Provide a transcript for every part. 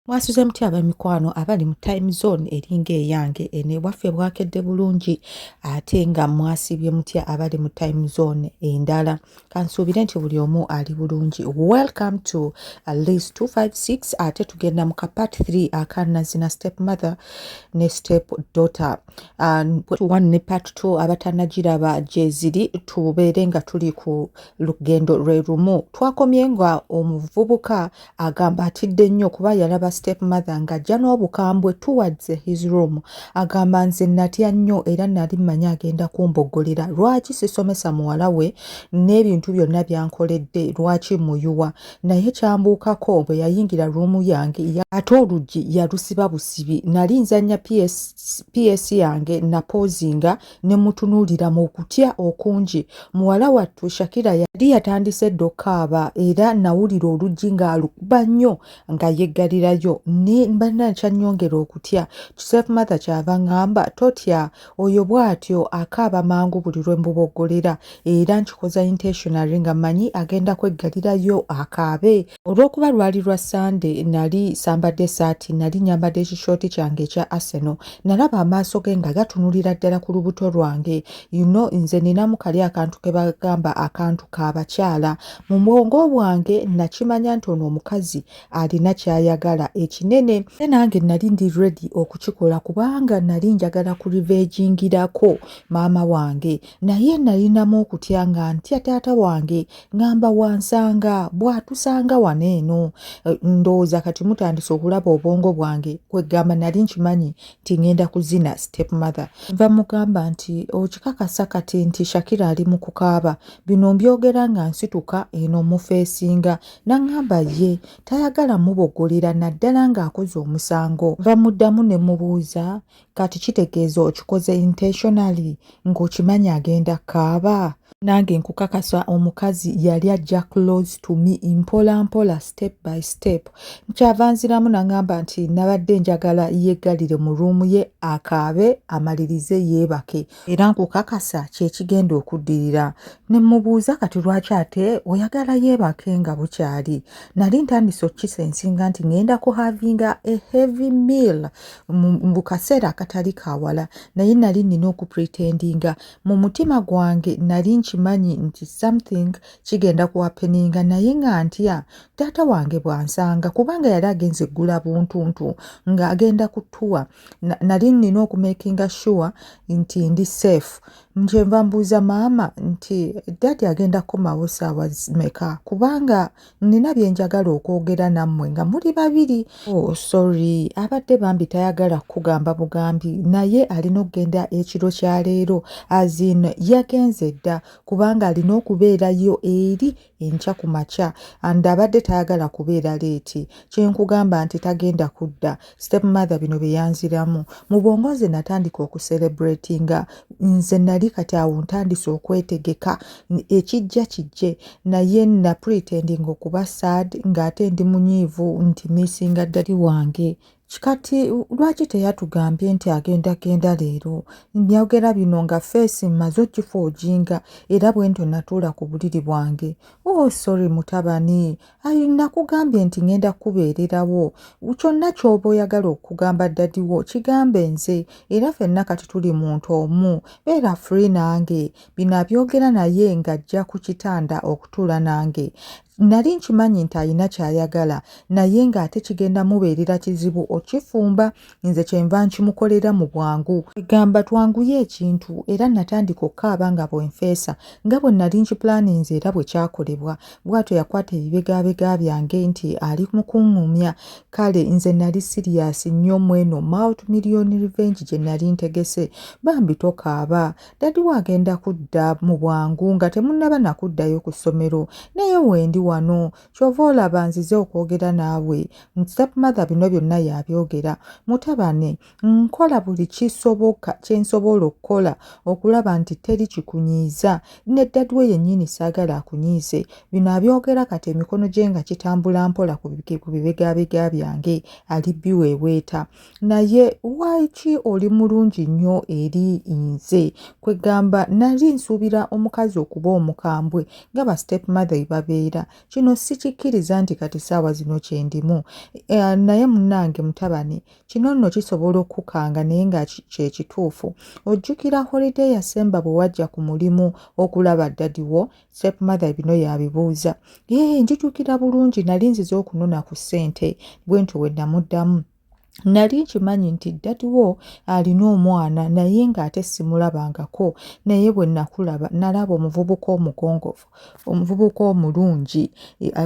Mwasuze mutya abamikwano abali mu time zone eringa eyange ene waffe bwakedde bulungi ate nga mwasibye mutya abali mu time zone endala kansuubire nti buli omu ali bulungi. Welcome to list 256 ate tugenda mu part 3 akanazina step mother ne step daughter. Part 1 ne part 2 abatanagiraba gye ziri tubeere nga tuli ku lugendo lwe lumu. Twakomye nga omuvubuka agamba atidde nnyo kuba yalaba step mother ng'ajja n'obukambwe towards his room. Agamba nze natya nnyo era nali mmanyi agenda kumboggolera. Lwaki sisomesa muwala we n'ebintu byonna byankoledde lwaki muyuwa? Naye kyambuukako bwe yayingira ruumu yange ate oluggi yalusiba busibi. Nali nzannya PS yange napoozinga ne mutunuulira mu okutya okungi. Muwala wattu Shakira yali yatandise dda okukaaba era nawulira oluggi ng'alukuba nnyo nga yeggalirayo ne mbanna nkyanyongera okutya. Step mother kyava ngamba totya, oyo bw'atyo akaaba mangu buli lwe mbuboggolera era nkikoza intentionally nga mmanyi agenda kweggalirayo akaabe. Olw'okuba lwali lwa Sunday nali sambadde saati, nali nyambadde ekishooti kyange ekya Arsenal, nalaba amaaso ge nga gatunulira ddala ku lubuto lwange. Nze ninamu kali akantu ke bagamba akantu k'abakyala. Mu bwongo bwange nakimanya nti ono omukazi alina ky'ayagala ekinene. Nange nali ndi ready okukikola kubanga nali njagala kurivegingirako maama wange, naye nalinamu okutya nga ntya taata wange ngamba wansanga bw'atusanga wano eno. Ndowooza kati mutandise okulaba obwongo bwange kwegamba nali nkimanyi nti ngenda kuzina step mother. Nva mugamba nti okikakasa kati nti Shakira ali mu kukaaba, bino mbyogera nga nsituka eno mufeesinga. Naŋŋamba ye tayagala muboggolera naddala ng'akoze omusango. Nva muddamu ne mubuuza kati kitegeeza okikoze intentionally ng'okimanyi agenda kaaba? Nange nkukakasa omukazi yali ajja close to me mpola mpola step by step. Nkyava nziramu naŋŋamba nti nabadde njagala yeggalire mu ruumu ye akaabe amalirize yeebake era nkukakasa kye kigenda okuddirira. Ne mubuuza kati lwaki ate oyagala yeebake nga bukyali? Nali ntandise okukisensinga nti ngenda kuhavinga a heavy meal mu kaseera akatali kawala, naye nali nina okupretendinga mu mutima gwange nali nkimanyi nti something kigenda kuhappeninga, naye nga ntya taata wange bwansanga kubanga yali agenze eggula buntuntu ng'agenda kutuwa. Nali nina okumakinga sure nti ndi safe. Nkyeva mbuuza maama nti daddy agenda kukomawo ssaawa meka kubanga nina bye njagala okwogera nammwe nga muli babiri. Oh sorry, abadde bambi tayagala kugamba bugambi naye alina okugenda ekiro kya leero azin yagenze dda kubanga alina okubeerayo eri enkya ku makya and abadde tayagala kubeera leeti. Kyenkugamba nti tagenda kudda. Step mother bino bye yanziramu mu bwongo nze natandika okucelebratinga. Nze nali kati awo ntandise okwetegeka ekijja kijje naye na pretending okuba sad ng'ate ndi munyiivu nti missinga daddy wange. Kikati lwaki teyatugambye nti agenda leero? Byogera bino nga feesi mmaze okifojinga era bwentyo natuula ku buliri bwange. Oh sorry mutabani, nakugambye nti ngenda kubeererawo. Kyonna ky'oba oyagala okugamba daddy wo kigambe nze era ffenna kati tuli muntu omu. Beera free nange. Bino abyogera naye ng'ajja ku kitanda okutuula nange. Nali nkimanyi nti alina ky'ayagala naye ng'ate kigenda mubeerera kizibu okifumba. Nze kyenva nkimukolera mu bwangu. Egamba twanguye ekintu era natandika okukaaba nga bwenfeesa nga bwe nali nkiplaninze era bwe kyakolebwa. Bw'atyo yakwata ebibegabega byange nti ali mu kuŋŋumya. Kale nze nali serious nnyo mweno multi-million revenge gye nali ntegese. Bambi tokaaba, daddy wo agenda kudda mu bwangu nga temunnaba nakuddayo ku ssomero naye wendi wano kyova olaba nzize okwogera naawe. Step mother bino byonna yabyogera. Mutabane, nkola buli kisoboka kye nsobola okukola okulaba nti teri kikunyiiza ne daddy we yennyini saagala akunyiize. Bino abyogera kati emikono gye nga kitambula mpola ku bibegabega byange ali biweeweeta. Naye lwaki oli mulungi nnyo eri nze? Kwegamba nali nsuubira omukazi okuba omukambwe nga ba step mother babeera kino sikikkiriza nti kati ssaawa zino kyendimu naye munnange mutabani kino nno kisobola okukanga naye nga kyekituufu. Ojjukira holiday yasemba bwe wajja ku mulimu okulaba ddadi wo stepmother bino yabibuuza. Njijukira bulungi nali nzize okunona ku ssente bwentyo bwe namuddamu. Nali nkimanyi nti ddadi wo alina omwana naye ng'ate simulabangako naye bwe nakulaba nalaba omuvubuka omugongovu omuvubuka omulungi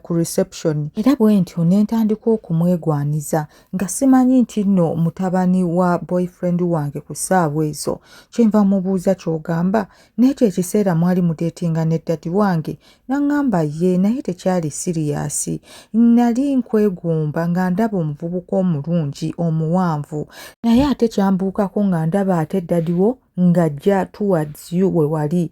ku reception era bwentyo ne ntandika okumwegwaniza nga simanyi nti nno mutabani wa boyfriend wange ku ssaawa ezo. Kyenva mubuuza ky'ogamba n'ekyo ekiseera mwali mudeetinga ne ddadi wange n'aŋŋamba ye naye tekyali siriyasi. Nali nkwegumba nga ndaba omuvubuka omulungi omuwanvu naye ate kyambuukako nga ndaba ate ddadi wo ng'ajja towards you we wali.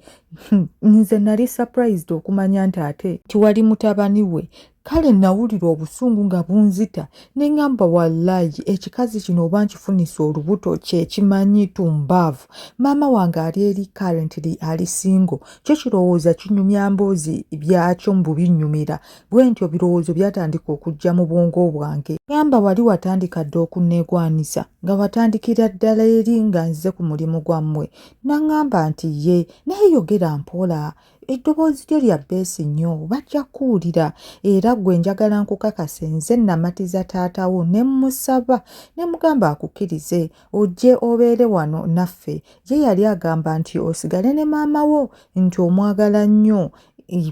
Nze nali surprised okumanya nti ate tiwali mutabani we. Kale nawulira obusungu nga bunzita ne ŋŋamba wallahi ekikazi kino oba nkifunisa olubuto kye kimanyi tumbaavu. Maama wange ali eri currently ali single kyo kirowooza kinyumya mboozi byakyo mbu binnyumira bwentyo birowoozo byatandika okujja mu bwongo bwange. Ŋŋamba wali watandika dda okunneegwaniza nga watandikira ddala eri nga nze ku mulimu gwammwe. N'aŋŋamba nti ye naye yogera mpola eddoboozi lyo lya bbeesi nnyo bajja kuwulira era gwe njagala nkukakase nze namatiza taatawo ne musaba ne mugamba akukkirize ojje obeere wano naffe. Ye yali agamba nti osigale ne maama wo nti omwagala nnyo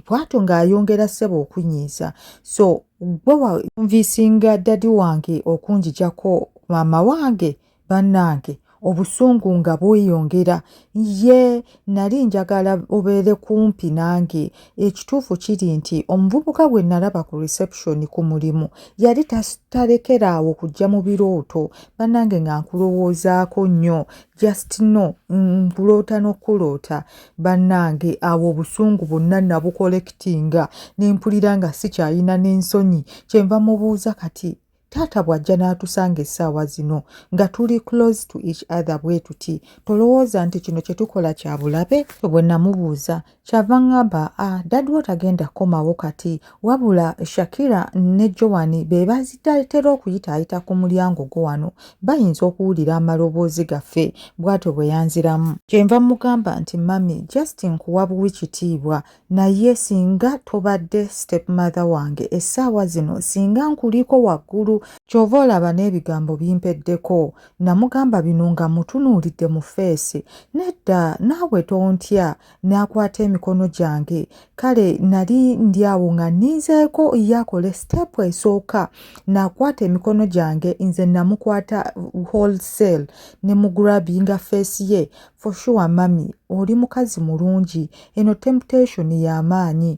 bw'atyo ng'ayongera ssebo okunyiiza. So gwe wanviisinga ddadi wange okunjijako maama wange bannange obusungu nga bweyongera. Ye nali njagala obeere kumpi nange. Ekituufu kiri nti omuvubuka gwe nalaba ku reception ku mulimu yali talekera awo kujja mu birooto bannange nga nkulowoozaako nnyo just no mpuloota n'okkuloota bannange awo obusungu bwonna nabukolektinga ne mpulira nga sikyalina n'ensonyi. Kyenva mubuuza kati taata bw'ajja n'atusanga essaawa zino nga tuli close to each other bwe tuti tolowooza nti kino kye tukola kya bulabe? Bwe namubuuza kyava ŋŋamba ddadi wo tagenda kukomawo kati wabula Shakira ne Joan be bazitera okuyitaayita ku mulyango gwo wano bayinza okuwulira amaloboozi gaffe. Bw'atyo bwe yanziramu. Kyenva mugamba nti mami just nkuwa buwi kitiibwa naye singa tobadde stepmother wange essaawa zino singa nkuliko waggulu kyova olaba n'ebigambo bimpeddeko. Namugamba bino nga mutunuulidde mu feesi. Nedda naawe tontya. N'akwata emikono gyange. Kale nali ndi awo nga nninzeeko yakole step esooka. N'akwata emikono gyange nze namukwata wholesale ne mugurabinga feesi ye. For sure mami oli mukazi mulungi eno temptation y'amaanyi.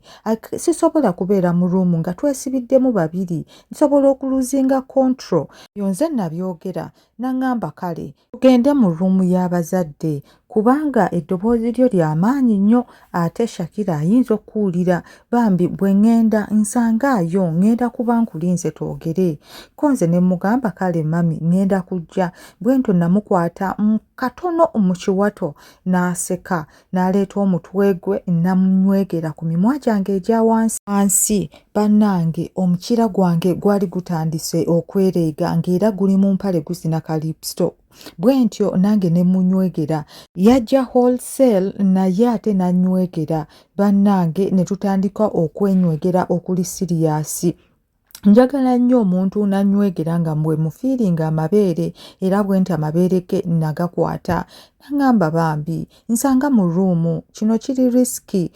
Sisobola kubeera mu ruumu nga twesibiddemu babiri. Nsobola okuluzinga control. Nze nabyogera n'aŋŋamba kale tugende mu ruumu y'abazadde kubanga eddoboozi lyo ly'amaanyi nnyo ate Shakira ayinza okuwulira bambi bwe ŋŋenda nsangaayo ŋŋenda kuba nkulinze twogere. Ko nze ne mugamba kale mami ŋŋenda kujja. Bwentyo namukwata katono mu kiwato n'aseka n'aleeta omutwe gwe namunywegera ku mimwa gyange egya wansi. Bannange omukira gwange gwali gutandise okwereega ng'era guli mu mpale guzina kalipsto. Bwentyo nange ne munywegera. Yajja wholesale naye ate n'annywegera. Bannange ne tutandika okwenywegera okuli siriyasi. Njagala nnyo omuntu n'annywegera nga mbwe mufiiringa amabeere era bwenti amabeere ge nagakwata. N'aŋŋamba bambi nsanga mu ruumu kino kiri risiki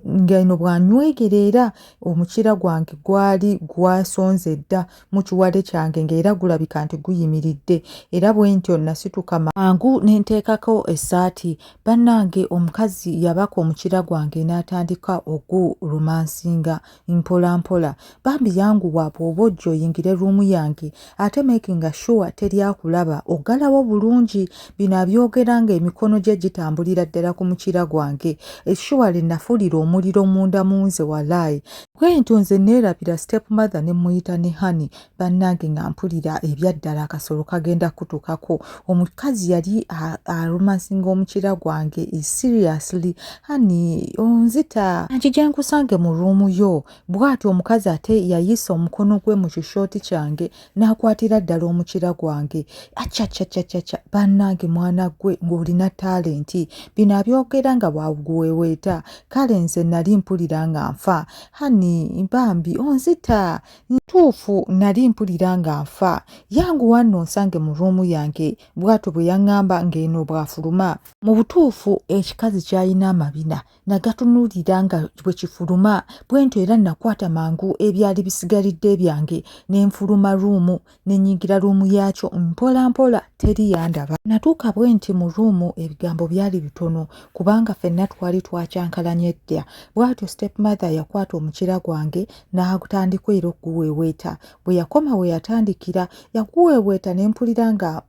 ng'eno bw'annywegera era omukira gwange gwali gwasonze dda mu kiwale kyange ng'era gulabika nti guyimiridde era bwentyo nasituka mangu ne nteekako essaati. Bannange omukazi yabaka omukira gwange n'atandika ogulumansinga mpola mpola. Bambi yanguwa bw'oba ojja oyingire ruumu yange ate making sure teri akulaba oggalawo bulungi. Bino abyogera mpulira nga emikono gye gitambulira ddala ku mukira gwange essuwali nafuulira omuliro munda munze walaayi bwentyo nze neerabira step mother ne muyita ne hani bannange nga mpulira ebyaddala akasolo kagenda kutukako omukazi yali arumansinga omukira gwange seriously hani onzita nkije nkusange mu ruumu yo bw'atyo omukazi ate yayisa omukono gwe mu kishooti kyange n'akwatira ddala omukira gwange acacacacaca bannange mwana gwe ng'olina talenti bino abyogera nga bwaguweweeta kale nze nali mpulira nga nfa hani bambi onzita ntuufu nali mpulira nga nfa yanguwa nno nsange mu ruumu yange bw'atyo bwe yaŋŋamba ng'eno bw'afuluma mu butuufu ekikazi kyalina amabina nagatunuulira nga bwe kifuluma bwentyo era nakwata mangu ebyali bisigalidde byange ne nfuluma ruumu ne nnyingira ruumu yaakyo mpola mpola teri yandaba natuuka bwenti mu ruumu ebigambo byali bitono kubanga ffenna twali twakyankalanye dda bw'atyo step mother yakwata omukira gwange n'agutandika era okuguweeweeta bwe yakoma we yatandikira yaguweeweeta ne mpulira nga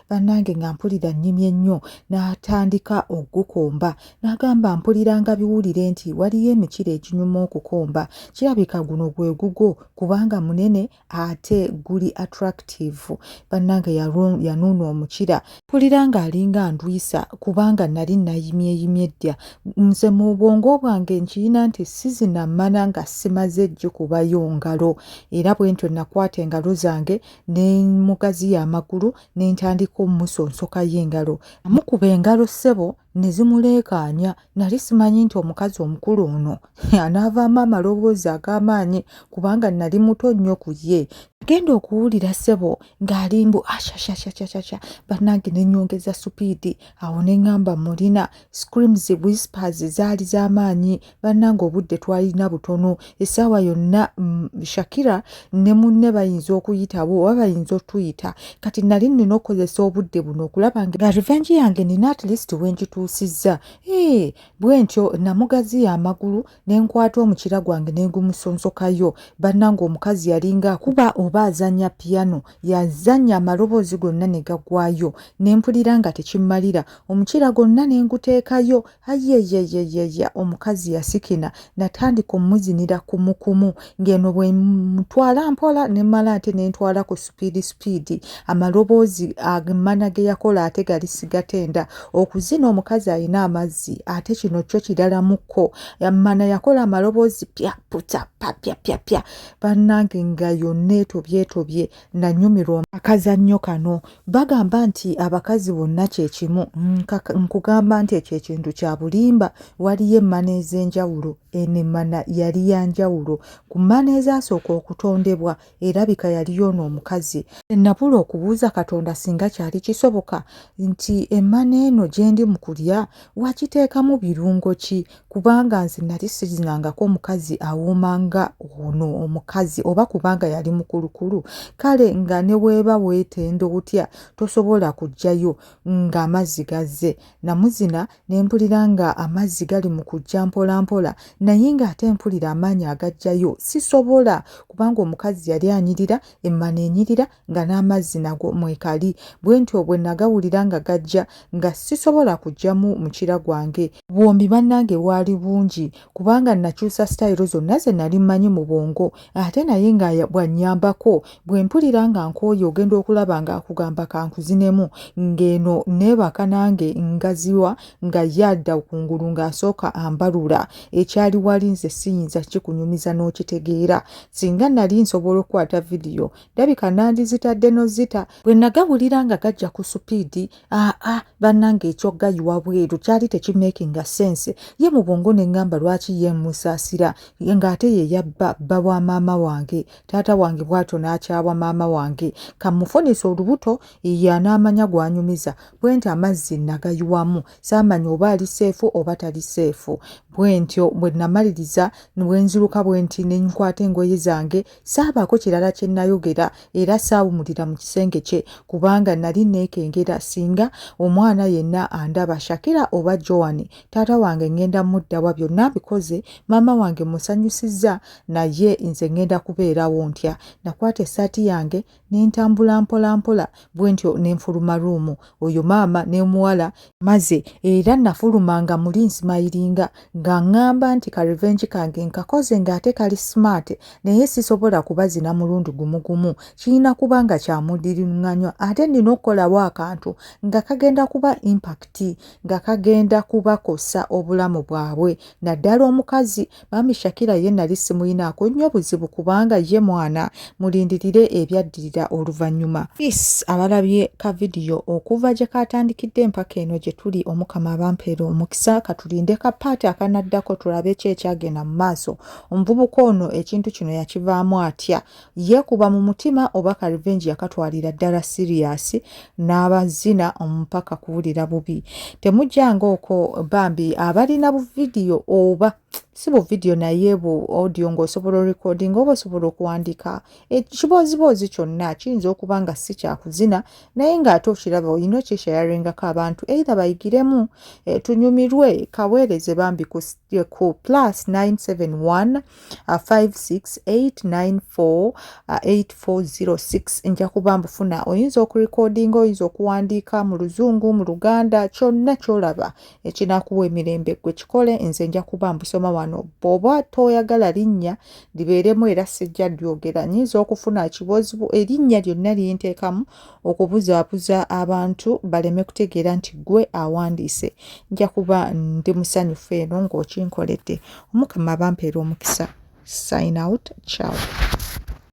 bannange nga mpulira nnyimye nnyo n'atandika ogukomba n'agamba mpulira nga biwulire nti waliyo emikira eginyuma okukomba kirabika guno gwe gugo kubanga munene ate guli attractive bannange yanuuna omukira mpulira nga alinga ndwisa kubanga nali nayimyeyimye dda nze mu bwongo bwange nkiyina nti sizinammana nga simaze gikubayo ngalo era bwentyo nakwata engalo zange ne mugaziya amagulu ne ntandika omusonsoka y'engalo amukuba engalo ssebo ne zimuleekaanya nali simanyi nti omukazi omukulu ono anaavaamu amaloboozi ag'amaanyi kubanga nali muto nnyo ku ye genda okuwulira ssebo ng'alimbu ashashashashasha bannange ne nnyongeza supiidi awo ne ŋŋamba mulina screams whispers zaali z'amaanyi bannange obudde twalina butono essaawa yonna Shakira ne munne bayinza okuyitabo oba bayinza otuyita kati nali nina okukozesa obudde buno okulaba nga revenge yange nina at least wengituusizza bwentyo namugaziya amagulu ne nkwata omukira gwange ne ngumusonsokayo bannange omukazi yalinga akuba oba azannya piano yazannya amaloboozi gonna ne gaggwayo ne mpulira nga tekimmalira omukira gonna ne nguteekayo ayeyeyeyeya omukazi yasikina natandika omuzinira kumukumu ng'eno bwe mutwala mpola ne mmala ate ne ntwala ku supiidi amaloboozi agemmana ge yakola ate gali sigatenda okuzina omukazi alina amazzi ate kino kyo kirala mukko yammana yakola amaloboozi pya puta papya pyapya bannange nga yonna etobye nanyumirwa akazannyo kano bagamba nti abakazi bonna kyekimu nkugamba nti ekyo ekintu kya bulimba waliyo emmana ez'enjawulo eno emmana yali ya njawulo ku mmana ezasooka okutondebwa erabika yaliyo n'omukazi nabula okubuuza Katonda singa kyali kisoboka nti emmana eno gye ndi mu kulya wakiteekamu birungo ki kubanga nze nali sizinangako omukazi awoomanga ono omukazi oba kubanga yali mukulukulu kale nga ne weeba weetenda otya tosobola kujjayo ng'amazzi gazze namuzina ne mpulira nga amazzi gali mu kujja mpola mpola naye ng'ate mpulira amaanyi agajjayo sisobola kubanga omukazi yali anyirira emmana enyirira nga n'amazzi nago mwekali bwentyo bwe nagawulira nga gajja nga sisobola kujjamu mukira gwange bwombi bannange bwali bungi kubanga nakyusa sitayiro zonna ze nali mmanyi mu bwongo ate naye nga bwannyambako bwe mpulira nga nkooye ogenda okulaba nga akugamba kankuzinemu ng'eno neebaka nange ngaziwa nga yadda kungulu ng'asooka ambalula ekyali wali nze siyinza kikunyumiza n'okitegeera singa nali nsobola okukwata vidiyo ndabika nandizitadde nozita bwe nagawulira nga gajja ku supiidi bannange ekyogayiwa bweru kyali tekimakinga sense ye mu bwongo ne ŋŋamba lwaki ye musaasira ng'ate ye yabba bba wa maama wange taata wange bw'atyo n'akyabwa maama wange kamufunisa olubuto ye anaamanya gwanyumiza bwenti amazzi nagayiwamu saamanya oba ali seefu oba tali seefu bwentyo bwe namaliriza bwe nziruka bwenti ne nkwata engoye zange saabaako kirala kye nayogera era saawumulira mu kisenge kye kubanga nali neekengera singa omwana yenna andaba Shakira oba Joan taata wange ngenda muddawa byonna bikoze maama wange musanyusizza naye nze ngenda kubeerawo ntya nakwata essaati yange ne ntambula mpola mpola bwentyo ne nfuluma bedroom oyo maama ne muwala maze era nafulumanga muli nsimayiringa nga ngamba nti ka revenge kange nkakoze ng'ate kali smart naye sisobola kubazina mulundi gumu kirina kubanga kyamudiriŋŋanywa ate nina okukolawo akantu nga kagenda kuba impact nga kagenda kubakosa obulamu bwabwe naddala omukazi Mami Shakira ye nali simuyinaako nnyo buzibu kubanga ye mwana mulindirire ebyaddirira oluvannyuma. Peace abalabye ka vidiyo okuva gye katandikidde mpaka eno gye tuli Omukama abampeera omukisa katulinde ka paati akanaddako tulabe ki ekyagenda mu maaso. Omuvubuka ono ekintu kino yakivaamu atya yeekuba mu mutima oba ka revenge yakatwalira ddala serious n'abazina omupaka kuwulira bubi. Temujjanga okwo bambi abalina bu vidiyo oba si bu vidiyo naye bu audio ng'osobola recording oba osobola okuwandiika ekiboozibozi kyonna kiyinza okuba nga si kyakuzina naye ng'ate okiraba olina okisharingako abantu either bayigiremu tunyumirwe kaweereze bambi ku +971 56894 8406 nja kuba mbufuna oyinza okurecordinga oyinza okuwandiika mu Luzungu mu Luganda kyonna kyolaba ekinakuwa emirembe gwe kikole nze nja kuba mbusoma wano bw'oba toyagala linnya libeeremu era sijja lyogera nyinza okufuna ekibozibu erinnya lyonna linteekamu okubuzaabuza abantu baleme kutegeera nti gwe awandiise nja kuba ndi musanyufu eno ng'okinkoledde Omukama abampeera omukisa sign out ciao